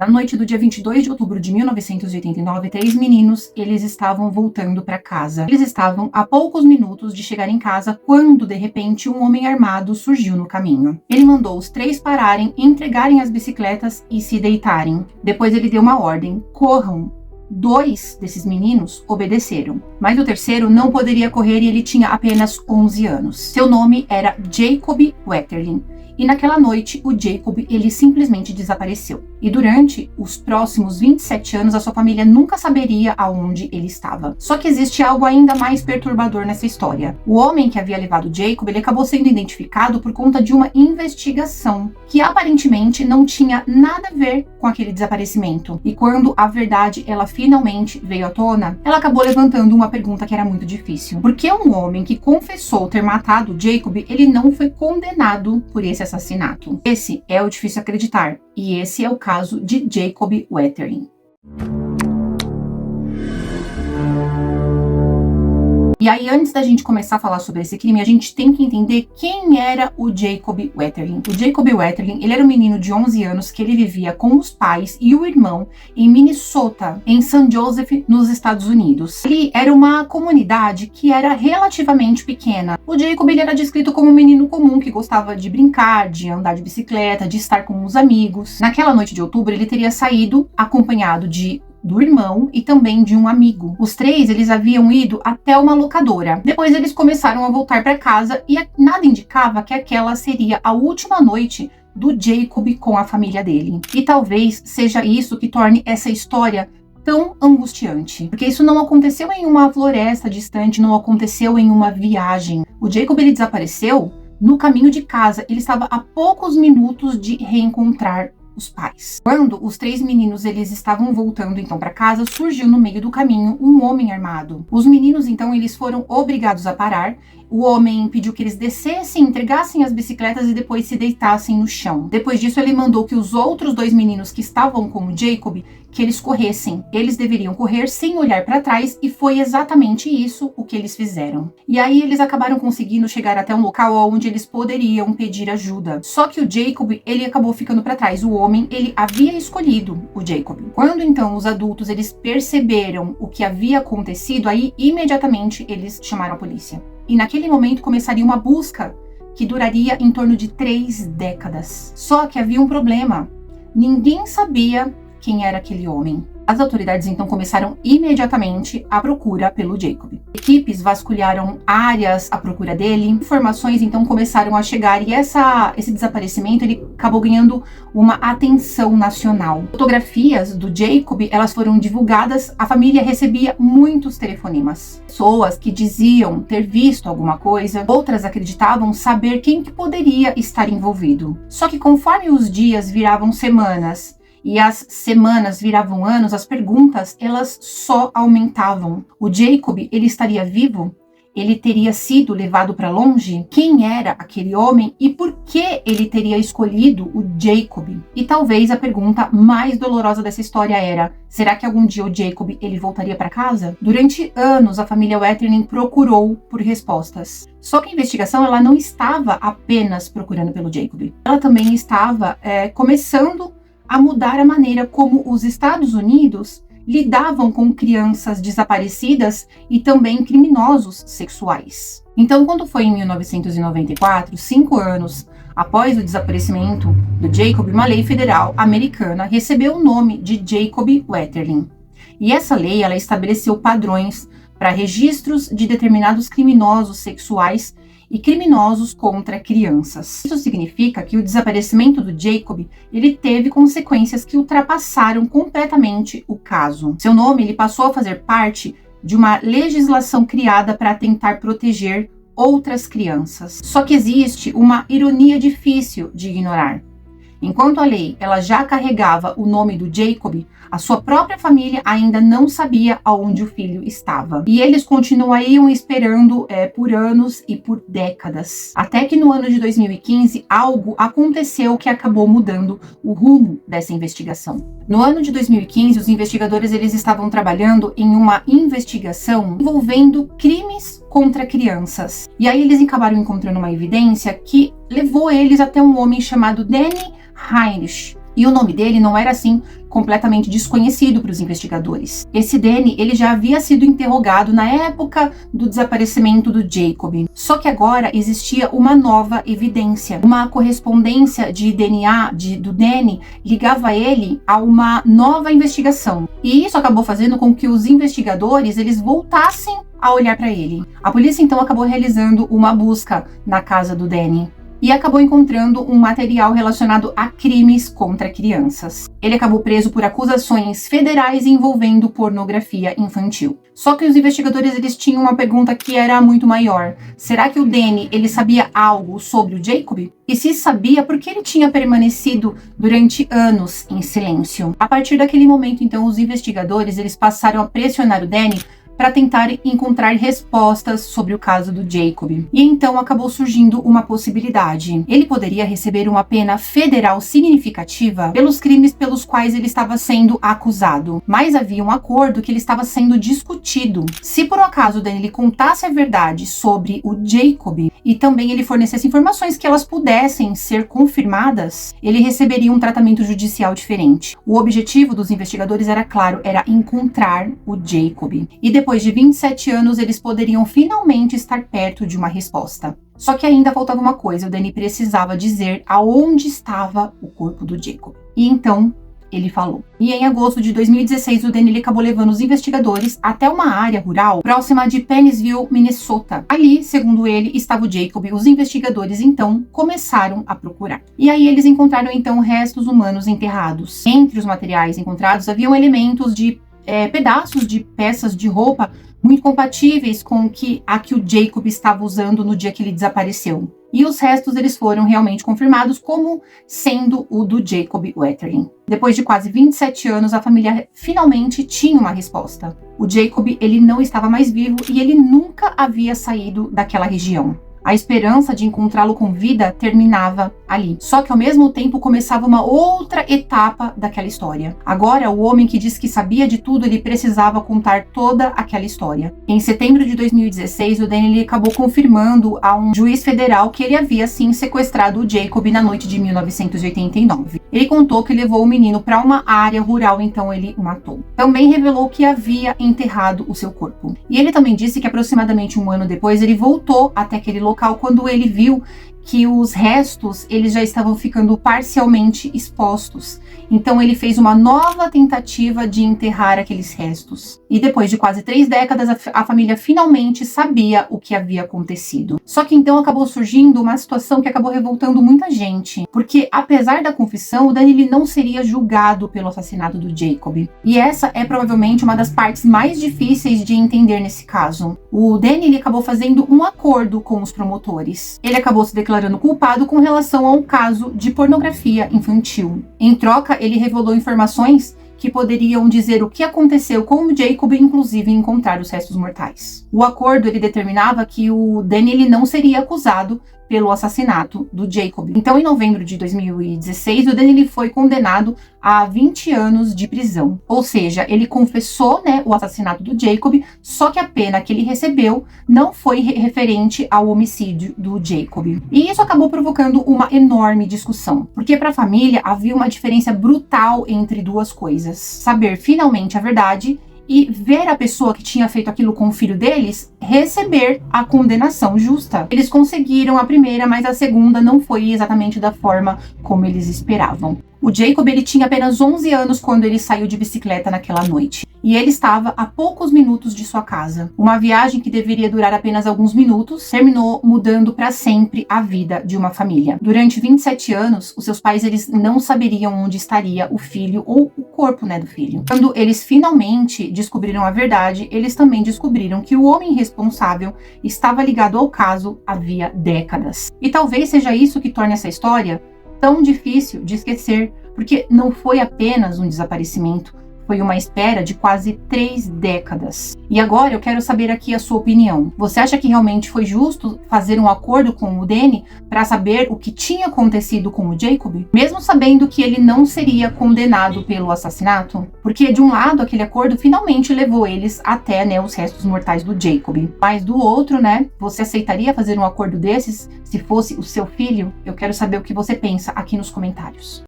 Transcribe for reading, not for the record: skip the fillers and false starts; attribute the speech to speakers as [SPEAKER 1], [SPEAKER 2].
[SPEAKER 1] Na noite do dia 22 de outubro de 1989, 3 meninos, eles estavam voltando para casa. Eles estavam a poucos minutos de chegar em casa quando, de repente, um homem armado surgiu no caminho. Ele mandou os 3 pararem, entregarem as bicicletas e se deitarem. Depois ele deu uma ordem: corram. 2 desses meninos obedeceram, mas o terceiro não poderia correr e ele tinha apenas 11 anos. Seu nome era Jacob Wetterling. E naquela noite, o Jacob, ele simplesmente desapareceu. E durante os próximos 27 anos, a sua família nunca saberia aonde ele estava. Só que existe algo ainda mais perturbador nessa história. O homem que havia levado Jacob, ele acabou sendo identificado por conta de uma investigação que aparentemente não tinha nada a ver com aquele desaparecimento. E quando a verdade, ela finalmente veio à tona, ela acabou levantando uma pergunta que era muito difícil. Por que um homem que confessou ter matado Jacob, ele não foi condenado por esse assassinato? Esse é o difícil acreditar, e esse é o caso de Jacob Wetterling. E aí, antes da gente começar a falar sobre esse crime, a gente tem que entender quem era o Jacob Wetterling. O Jacob Wetterling, ele era um menino de 11 anos que ele vivia com os pais e o irmão em Minnesota, em St. Joseph, nos Estados Unidos. Ele era uma comunidade que era relativamente pequena. O Jacob, ele era descrito como um menino comum que gostava de brincar, de andar de bicicleta, de estar com os amigos. Naquela noite de outubro, ele teria saído acompanhado do irmão e também de um amigo. Os 3, eles haviam ido até uma locadora. Depois eles começaram a voltar para casa e nada indicava que aquela seria a última noite do Jacob com a família dele. E talvez seja isso que torne essa história tão angustiante, porque isso não aconteceu em uma floresta distante, não aconteceu em uma viagem. O Jacob, ele desapareceu no caminho de casa. Ele estava a poucos minutos de reencontrar os pais. Quando os 3 meninos eles estavam voltando então para casa, surgiu no meio do caminho um homem armado. Os meninos então eles foram obrigados a parar. O homem pediu que eles descessem, entregassem as bicicletas e depois se deitassem no chão. Depois disso, ele mandou que os outros 2 meninos que estavam com o Jacob, que eles corressem. Eles deveriam correr sem olhar para trás e foi exatamente isso o que eles fizeram. E aí eles acabaram conseguindo chegar até um local onde eles poderiam pedir ajuda. Só que o Jacob, ele acabou ficando para trás. O homem, ele havia escolhido o Jacob. Quando então os adultos, eles perceberam o que havia acontecido, aí imediatamente eles chamaram a polícia. E naquele momento começaria uma busca que duraria em torno de 3 décadas. Só que havia um problema. Ninguém sabia quem era aquele homem. As autoridades então começaram imediatamente a procura pelo Jacob. Equipes vasculharam áreas à procura dele, informações então começaram a chegar e esse desaparecimento ele acabou ganhando uma atenção nacional. Fotografias do Jacob, elas foram divulgadas, a família recebia muitos telefonemas. Pessoas que diziam ter visto alguma coisa, outras acreditavam saber quem que poderia estar envolvido. Só que conforme os dias viravam semanas, e as semanas viravam anos, as perguntas, elas só aumentavam. O Jacob, ele estaria vivo? Ele teria sido levado para longe? Quem era aquele homem e por que ele teria escolhido o Jacob? E talvez a pergunta mais dolorosa dessa história era: será que algum dia o Jacob ele voltaria para casa? Durante anos, a família Wetterling procurou por respostas. Só que a investigação ela não estava apenas procurando pelo Jacob. Ela também estava começando a mudar a maneira como os Estados Unidos lidavam com crianças desaparecidas e também criminosos sexuais. Então, quando foi em 1994, 5 anos após o desaparecimento do Jacob, uma lei federal americana recebeu o nome de Jacob Wetterling. E essa lei ela estabeleceu padrões para registros de determinados criminosos sexuais e criminosos contra crianças. Isso significa que o desaparecimento do Jacob, ele teve consequências que ultrapassaram completamente o caso. Seu nome, ele passou a fazer parte de uma legislação criada para tentar proteger outras crianças. Só que existe uma ironia difícil de ignorar. Enquanto a lei ela já carregava o nome do Jacob, a sua própria família ainda não sabia aonde o filho estava. E eles continuariam esperando por anos e por décadas. Até que no ano de 2015, algo aconteceu que acabou mudando o rumo dessa investigação. No ano de 2015, os investigadores eles estavam trabalhando em uma investigação envolvendo crimes contra crianças. E aí eles acabaram encontrando uma evidência que levou eles até um homem chamado Danny Heinrich. E o nome dele não era assim completamente desconhecido para os investigadores. Esse Danny, ele já havia sido interrogado na época do desaparecimento do Jacob. Só que agora existia uma nova evidência. Uma correspondência de DNA do Danny ligava ele a uma nova investigação. E isso acabou fazendo com que os investigadores eles voltassem a olhar para ele. A polícia então acabou realizando uma busca na casa do Danny e acabou encontrando um material relacionado a crimes contra crianças. Ele acabou preso por acusações federais envolvendo pornografia infantil. Só que os investigadores eles tinham uma pergunta que era muito maior. Será que o Danny ele sabia algo sobre o Jacob? E se sabia, por que ele tinha permanecido durante anos em silêncio? A partir daquele momento, então, os investigadores eles passaram a pressionar o Danny para tentar encontrar respostas sobre o caso do Jacob. E então acabou surgindo uma possibilidade. Ele poderia receber uma pena federal significativa pelos crimes pelos quais ele estava sendo acusado. Mas havia um acordo que ele estava sendo discutido. Se por um acaso o Danny contasse a verdade sobre o Jacob e também ele fornecesse informações que elas pudessem ser confirmadas, ele receberia um tratamento judicial diferente. O objetivo dos investigadores era claro, era encontrar o Jacob. E depois de 27 anos, eles poderiam finalmente estar perto de uma resposta. Só que ainda faltava uma coisa, o Danny precisava dizer aonde estava o corpo do Jacob. E então, ele falou. E em agosto de 2016, o Danny acabou levando os investigadores até uma área rural próxima de Pennsville, Minnesota. Ali, segundo ele, estava o Jacob. Os investigadores, então, começaram a procurar. E aí eles encontraram, então, restos humanos enterrados. Entre os materiais encontrados, haviam elementos de pedaços de peças de roupa muito compatíveis com a que o Jacob estava usando no dia que ele desapareceu. E os restos eles foram realmente confirmados como sendo o do Jacob Wetterling. Depois de quase 27 anos, a família finalmente tinha uma resposta. O Jacob ele não estava mais vivo e ele nunca havia saído daquela região. A esperança de encontrá-lo com vida terminava ali. Só que ao mesmo tempo começava uma outra etapa daquela história. Agora, o homem que disse que sabia de tudo, ele precisava contar toda aquela história. Em setembro de 2016, o Danny acabou confirmando a um juiz federal que ele havia sim sequestrado o Jacob na noite de 1989. Ele contou que levou o menino para uma área rural, então ele o matou. Também revelou que havia enterrado o seu corpo. E ele também disse que aproximadamente um ano depois ele voltou até aquele local quando ele viu que os restos eles já estavam ficando parcialmente expostos. Então ele fez uma nova tentativa de enterrar aqueles restos. E depois de quase 3 décadas, a família finalmente sabia o que havia acontecido. Só que então acabou surgindo uma situação que acabou revoltando muita gente. Porque apesar da confissão, o Danny não seria julgado pelo assassinato do Jacob. E essa é provavelmente uma das partes mais difíceis de entender nesse caso. O Danny acabou fazendo um acordo com os promotores. Ele acabou se declarando culpado com relação ao caso de pornografia infantil. Em troca, ele revelou informações que poderiam dizer o que aconteceu com o Jacob, inclusive encontrar os restos mortais. O acordo ele determinava que o Danny não seria acusado pelo assassinato do Jacob. Então, em novembro de 2016, o Danny foi condenado a 20 anos de prisão. Ou seja, ele confessou, o assassinato do Jacob, só que a pena que ele recebeu não foi referente ao homicídio do Jacob. E isso acabou provocando uma enorme discussão, porque para a família havia uma diferença brutal entre duas coisas: saber finalmente a verdade e ver a pessoa que tinha feito aquilo com o filho deles receber a condenação justa. Eles conseguiram a primeira, mas a segunda não foi exatamente da forma como eles esperavam. O Jacob ele tinha apenas 11 anos quando ele saiu de bicicleta naquela noite. E ele estava a poucos minutos de sua casa. Uma viagem que deveria durar apenas alguns minutos terminou mudando para sempre a vida de uma família. Durante 27 anos, os seus pais eles não saberiam onde estaria o filho ou o corpo do filho. Quando eles finalmente descobriram a verdade, eles também descobriram que o homem responsável estava ligado ao caso havia décadas. E talvez seja isso que torne essa história tão difícil de esquecer, porque não foi apenas um desaparecimento, foi uma espera de quase 3 décadas. E agora eu quero saber aqui a sua opinião. Você acha que realmente foi justo fazer um acordo com o Danny para saber o que tinha acontecido com o Jacob? Mesmo sabendo que ele não seria condenado pelo assassinato? Porque de um lado, aquele acordo finalmente levou eles até os restos mortais do Jacob. Mas do outro, você aceitaria fazer um acordo desses se fosse o seu filho? Eu quero saber o que você pensa aqui nos comentários.